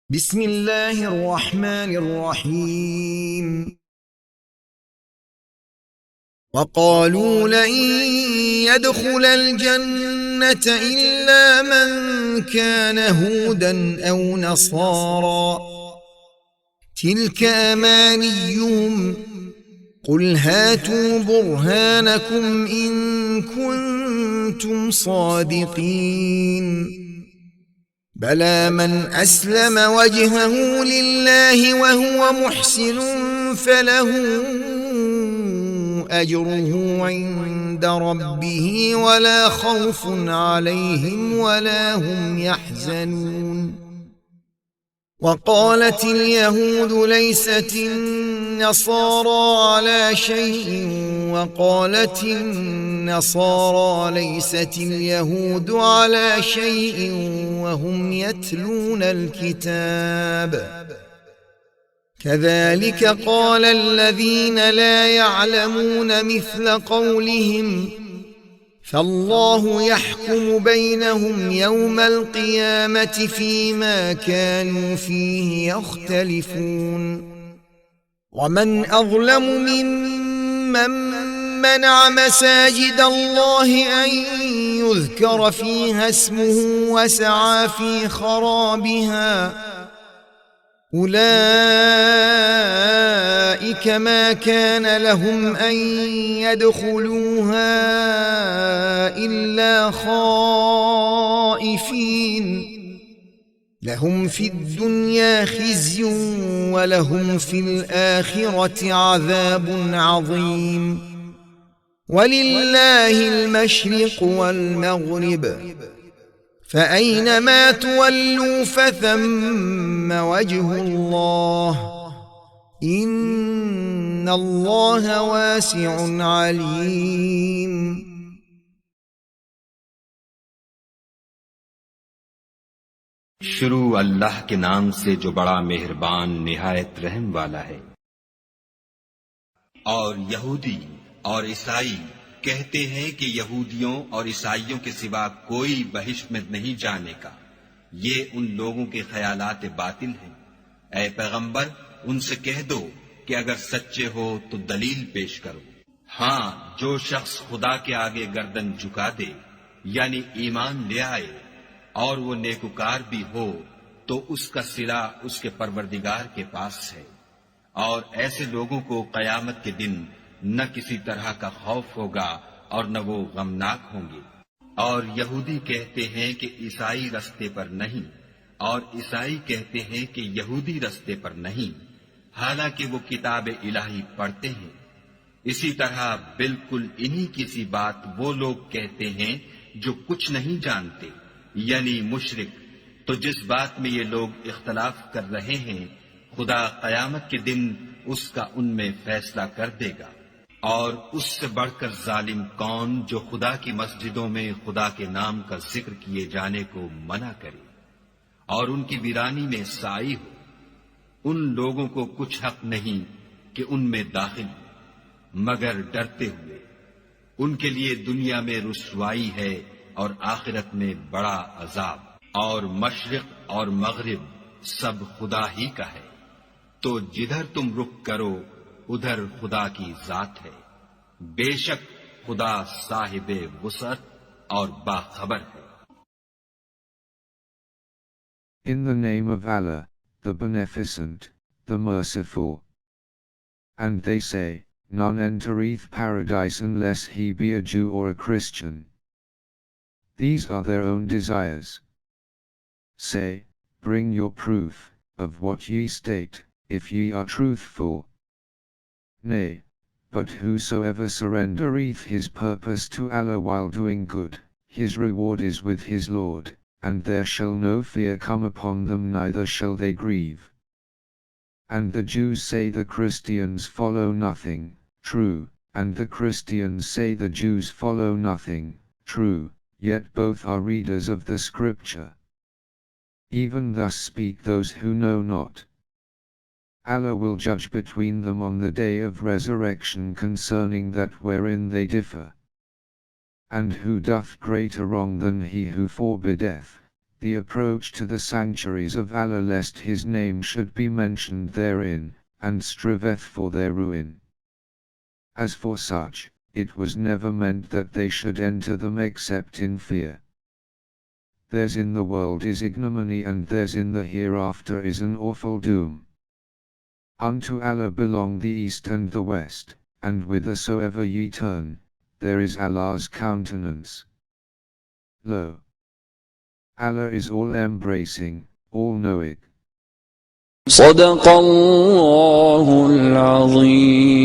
بسم الله الرحمن الرحيم وقالوا لن يدخل الجنة إلا من كان هودا أو نصارى تلك أمانيهم قل هاتوا برهانكم إن كنتم صادقين بلى من أسلم وجهه لله وهو محسن فله أجره عند ربه ولا خوف عليهم ولا هم يحزنون وقالت اليهود ليست النصارى على شيء وقالت النصارى ليست اليهود على شيء وهم يتلون الكتاب كذلك قال الذين لا يعلمون مثل قولهم فالله يحكم بينهم يوم القيامة فيما كانوا فيه يختلفون ومن أظلم ممن منع مساجد الله أن يذكر فيها اسمه وسعى في خرابها أولئك ما كان لهم أن يدخلوها إلا خائفين لهم في الدنيا خزي ولهم في الآخرة عذاب عظيم ولله المشرق والمغرب فأينما تولوا فثم وجه الله إن الله واسع عليم شروع اللہ کے نام سے جو بڑا مہربان نہایت رحم والا ہے۔ اور یہودی اور عیسائی کہتے ہیں کہ یہودیوں اور عیسائیوں کے سوا کوئی بہشت میں نہیں جانے کا، یہ ان لوگوں کے خیالات باطل ہیں۔ اے پیغمبر ان سے کہہ دو کہ اگر سچے ہو تو دلیل پیش کرو۔ ہاں، جو شخص خدا کے آگے گردن جھکا دے یعنی ایمان لے آئے اور وہ نیکوکار بھی ہو تو اس کا صلہ اس کے پروردگار کے پاس ہے، اور ایسے لوگوں کو قیامت کے دن نہ کسی طرح کا خوف ہوگا اور نہ وہ غمناک ہوں گے۔ اور یہودی کہتے ہیں کہ عیسائی رستے پر نہیں، اور عیسائی کہتے ہیں کہ یہودی رستے پر نہیں، حالانکہ وہ کتاب الہی پڑھتے ہیں۔ اسی طرح بالکل انہی کی سی بات وہ لوگ کہتے ہیں جو کچھ نہیں جانتے، یعنی مشرک۔ تو جس بات میں یہ لوگ اختلاف کر رہے ہیں خدا قیامت کے دن اس کا ان میں فیصلہ کر دے گا۔ اور اس سے بڑھ کر ظالم کون جو خدا کی مسجدوں میں خدا کے نام کا ذکر کیے جانے کو منع کرے اور ان کی ویرانی میں سائی ہو۔ ان لوگوں کو کچھ حق نہیں کہ ان میں داخل ہو مگر ڈرتے ہوئے۔ ان کے لیے دنیا میں رسوائی ہے اور آخرت میں بڑا عذاب۔ اور مشرق اور مغرب سب خدا ہی کا ہے، تو جدھر تم رخ کرو ادھر خدا کی ذات ہے۔ بے شک خدا صاحب وسعت اور باخبر ہے۔ In the name of Allah, the Beneficent, the Merciful. And they say, none entereth paradise unless he be a Jew or a Christian. These are their own desires. Say, bring your proof of what ye state, if ye are truthful. Nay, but whosoever surrendereth his purpose to Allah while doing good, his reward is with his Lord, and there shall no fear come upon them neither shall they grieve. And the Jews say the Christians follow nothing, true, and the Christians say the Jews follow nothing, true, yet both are readers of the scripture. Even thus speak those who know not. Allah will judge between them on the day of resurrection concerning that wherein they differ. And who doth greater wrong than he who forbiddeth, the approach to the sanctuaries of Allah lest His name should be mentioned therein, and striveth for their ruin. As for such, it was never meant that they should enter them except in fear. Theirs in the world is ignominy, and theirs in the hereafter is an awful doom. Unto Allah belong the east and the west, and whithersoever ye turn, there is Allah's countenance. Lo! Allah is all-embracing, all-knowing. صدق الله العظيم.